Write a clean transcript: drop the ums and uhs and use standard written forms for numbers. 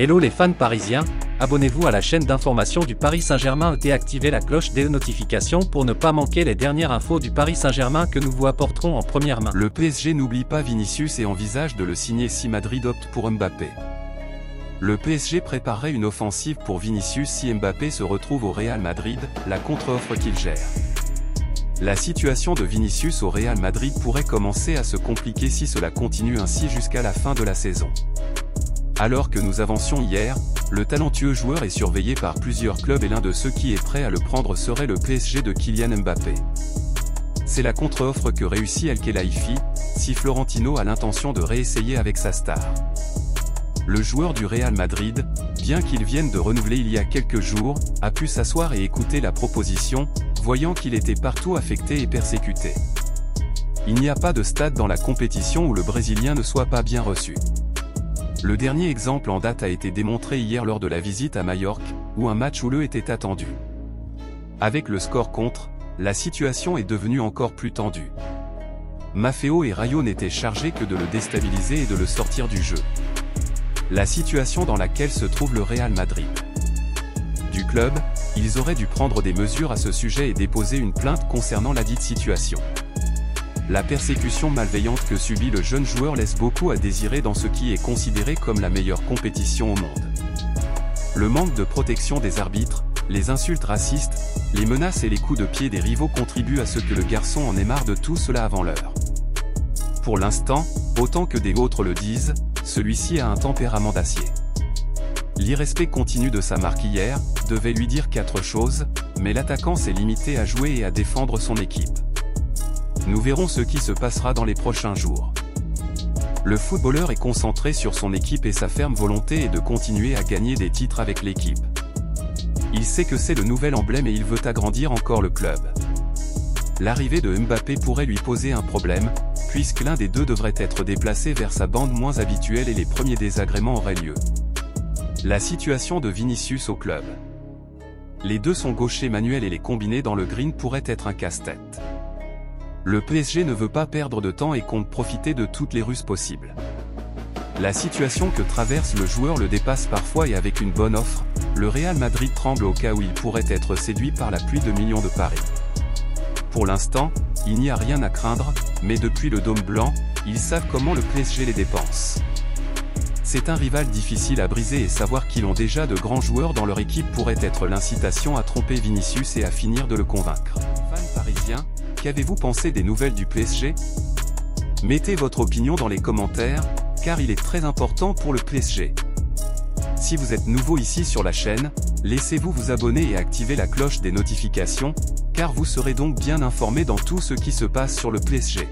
Hello les fans parisiens, abonnez-vous à la chaîne d'information du Paris Saint-Germain et activez la cloche des notifications pour ne pas manquer les dernières infos du Paris Saint-Germain que nous vous apporterons en première main. Le PSG n'oublie pas Vinicius et envisage de le signer si Madrid opte pour Mbappé. Le PSG préparerait une offensive pour Vinicius si Mbappé se retrouve au Real Madrid, la contre-offre qu'il gère. La situation de Vinicius au Real Madrid pourrait commencer à se compliquer si cela continue ainsi jusqu'à la fin de la saison. Alors que nous avancions hier, le talentueux joueur est surveillé par plusieurs clubs et l'un de ceux qui est prêt à le prendre serait le PSG de Kylian Mbappé. C'est la contre-offre que réussit El Khelaifi, si Florentino a l'intention de réessayer avec sa star. Le joueur du Real Madrid, bien qu'il vienne de renouveler il y a quelques jours, a pu s'asseoir et écouter la proposition, voyant qu'il était partout affecté et persécuté. Il n'y a pas de stade dans la compétition où le Brésilien ne soit pas bien reçu. Le dernier exemple en date a été démontré hier lors de la visite à Majorque, où un match houleux était attendu. Avec le score contre, la situation est devenue encore plus tendue. Maffeo et Rayo n'étaient chargés que de le déstabiliser et de le sortir du jeu. La situation dans laquelle se trouve le Real Madrid. Du club, ils auraient dû prendre des mesures à ce sujet et déposer une plainte concernant ladite situation. La persécution malveillante que subit le jeune joueur laisse beaucoup à désirer dans ce qui est considéré comme la meilleure compétition au monde. Le manque de protection des arbitres, les insultes racistes, les menaces et les coups de pied des rivaux contribuent à ce que le garçon en ait marre de tout cela avant l'heure. Pour l'instant, autant que des autres le disent, celui-ci a un tempérament d'acier. L'irrespect continu de sa marque hier devait lui dire 4 choses, mais l'attaquant s'est limité à jouer et à défendre son équipe. Nous verrons ce qui se passera dans les prochains jours. Le footballeur est concentré sur son équipe et sa ferme volonté est de continuer à gagner des titres avec l'équipe. Il sait que c'est le nouvel emblème et il veut agrandir encore le club. L'arrivée de Mbappé pourrait lui poser un problème, puisque l'un des deux devrait être déplacé vers sa bande moins habituelle et les premiers désagréments auraient lieu. La situation de Vinicius au club. Les deux sont gauchers manuels et les combiner dans le green pourrait être un casse-tête. Le PSG ne veut pas perdre de temps et compte profiter de toutes les ruses possibles. La situation que traverse le joueur le dépasse parfois et avec une bonne offre, le Real Madrid tremble au cas où il pourrait être séduit par la pluie de millions de paris. Pour l'instant, il n'y a rien à craindre, mais depuis le dôme blanc, ils savent comment le PSG les dépense. C'est un rival difficile à briser et savoir qu'ils ont déjà de grands joueurs dans leur équipe pourrait être l'incitation à tromper Vinicius et à finir de le convaincre. Fans parisiens, qu'avez-vous pensé des nouvelles du PSG? Mettez votre opinion dans les commentaires, car il est très important pour le PSG. Si vous êtes nouveau ici sur la chaîne, laissez-vous vous abonner et activer la cloche des notifications, car vous serez donc bien informé dans tout ce qui se passe sur le PSG.